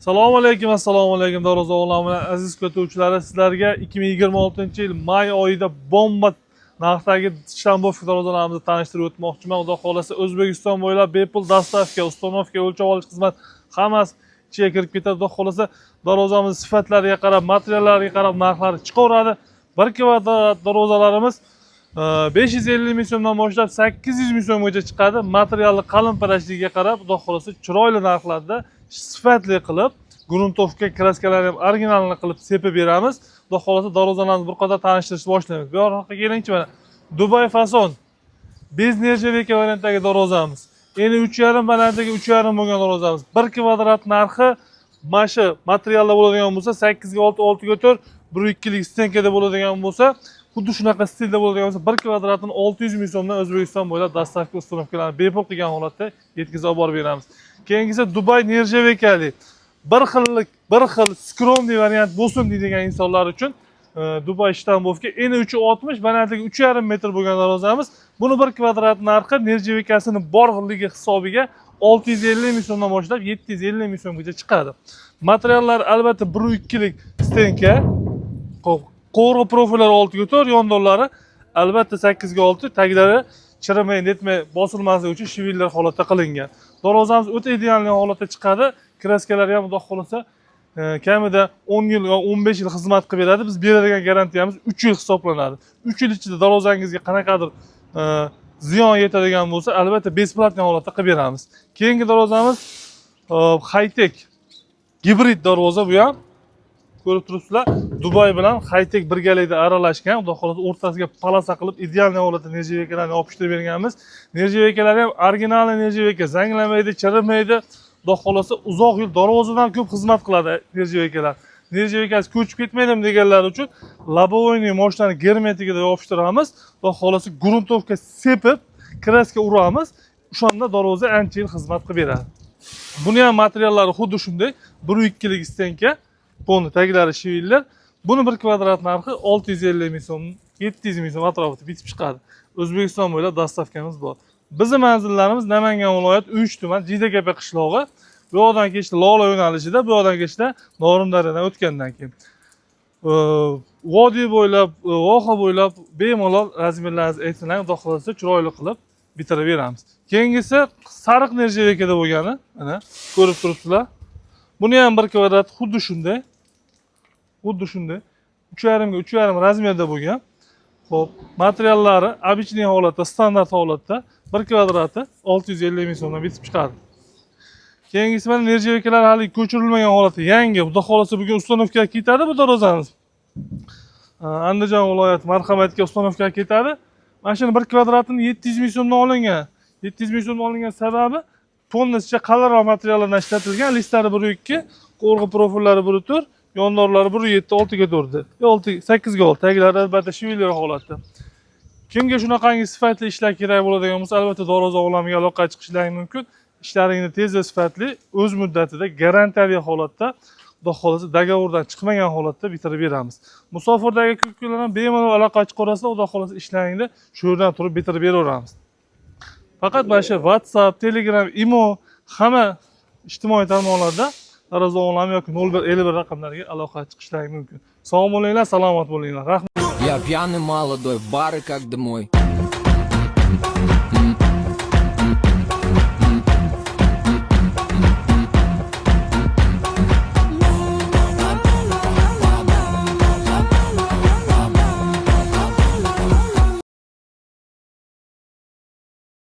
Assalomu alaykum Daro'za o'g'lonlar aziz kuzatuvchilari, sizlarga 2026-yil may oyida bomba narxdagi Shambov darozalarimizni tanishtirib o'tmoqchiman. Xudo xolasa O'zbekiston bo'ylab bepul dostavka, uстановка, o'lchov olish xizmat hammasi ichiga kirib ketadi. Xudo xolasa darozamiz sifatlariga qarab, materiallariga qarab narxlari chiqaveradi. Bir kvadrat darozalarimiz 550 ming so'mdan boshlab 800 ming so'mgacha chiqadi. Materialni qalin parashligiga qarab, xudo xolasa chiroyli narxlarda sifatli qilib, gruntovka kraskalarni ham originalini qilib sepib beramiz. Xudo xolasa darozalarimizni bir qadar tanishtirishni boshlaymiz. Bu yoqqa kelingchi, mana Dubai fason bez nержавейка variantdagi darozamiz. Endi 3,5 balandligi 3,5 bo'lgan darozamiz. 1 kvadrat narxi mana shu materialda bo'ladigan bo'lsa 8 ga 6, 6 ga 4, 1,2 lik stenkada bo'ladigan bo'lsa, xuddi shunaqa stilda bo'ladigan bo'lsa 1 kvadratini 600 ming so'mdan O'zbekiston bo'ylab dostavka uстановкаларni bepul qilgan holatda yetkazib olib beramiz. Keyingisi Dubai nержавейкali bir xil skromniy variant bo'lsin deydigan insonlar uchun Dubai Shambovga eni 360, balandligi 3,5 metr bo'lgan darozamiz. Buni 1 kvadrat narxi nержавейкасini borligi hisobiga 650 ming so'mdan boshlab 750 ming so'mgacha chiqadi. Materiallar albatta 1,2 lik stenka, qo'rg'i profillar 6 ga 4, yondollari albatta 8 ga 6, taglari chirimay, netmay bosilmasligi uchun shivillar holatda qilingan. Darozamiz o'ta ideal holatda chiqadi. Kraskalari ham xudo xolasa kamida 10 yil va 15 yil xizmat qilib beradi. Biz beradigan garantiyamiz 3 yil hisoblanadi. 3 yil ichida darozangizga qanaqadir ziyon yetadigan bo'lsa, albatta besplatniy holatda qilib beramiz. Keyingi darozamiz high-tech gibrid daroza, bu ham ko'rib turibsizlar, Dubai bilan high-tech birgalikda aralashgan. Xudo xolasa o'rtasiga palasa qilib ideal holatda nержавейкаlarni yopishtirib berganmiz. Nержавейкалari ham original nержавейка, zanglamaydi, chirimaydi. Xudo xolasa uzoq yil darozadan ko'p xizmat qiladi nержавейкалар. Nержавейкasi ko'chib ketmaydimi deganlar uchun lobovoyniy moshinani germetigida yopishtiramiz. Xudo xolasa gruntovka sepib, kraska uramiz. O'shanda daroza ancha yil xizmat qilib beradi. Buni ham materiallari xuddi shunday, 1,2 lik stenka, ponni taglari shivillar. Buni 1 kvadrat narxi 650 ming so'm, 700 ming so'm atrofida bitib chiqadi. O'zbekiston bo'ylab dostavkamiz bor. Bizning manzillarimiz Namangan viloyati Uych tuman Jidakapa qishlog'i. Bu yoqdan kechda Lola yo'nalishida, bu yoqdan kechda Norimdaryodan o'tgandan keyin vodiy bo'ylab, voha bo'ylab bemalol razmerlaringizni aytinglar, xudo xolasa chiroyli qilib bitirib beramiz. Keyingisi sariq nержавейкада bo'lgani, mana ko'rib turibsizlar. Buni ham 1 kvadrat xuddi shunday. 3,5 ga 3,5 razmerda bo'lgan. Xo'p, materiallari обычный holatda, standart holatda 1 kvadrati 650 ming so'mdan bitib chiqadi. Keyingisi mana nержавейкалар hali ko'chirilmagan holatda, yangi. Xudo xolasa bugun uстановkaga ketadi bu darozamiz. Andijon viloyati marhamatga uстановkaga ketadi. Mana shuni 1 kvadratini 700 ming so'mdan olingan. 700 ming so'mdan olingan sababi tonnasicha qalinroq materiallardan ishlatilgan. Listlari 1,2, qo'rg'i profillari 1,4, yondorlari 1,7, 6 ga 4, 8 ga 6, taglari albatta shivillar holatda. Kimga shunaqangi sifatli ishlar kerak bo'ladigan bo'lsa, albatta daroza olamiga aloqaga chiqishlari mumkin. Ishlaringni tez va sifatli, o'z muddatida, garantiyali holatda, xudo xolasa dogovordan chiqmagan holatda bitirib beramiz. Musofirdagi kunlar ham bemalol aloqaga chiqarasizlar, xudo xolasa ishlaringni shu yerdan turib bitirib beraveramiz. Faqat mana shu WhatsApp, Telegram, Imo hamma ijtimoiy tarmoqlarda daroza olami yoki 0151 raqamlariga aloqaga chiqishlari mumkin. Sog' bo'linglar, salomat bo'linglar. Rahmat. Я пьяный молодой, в бары как домой.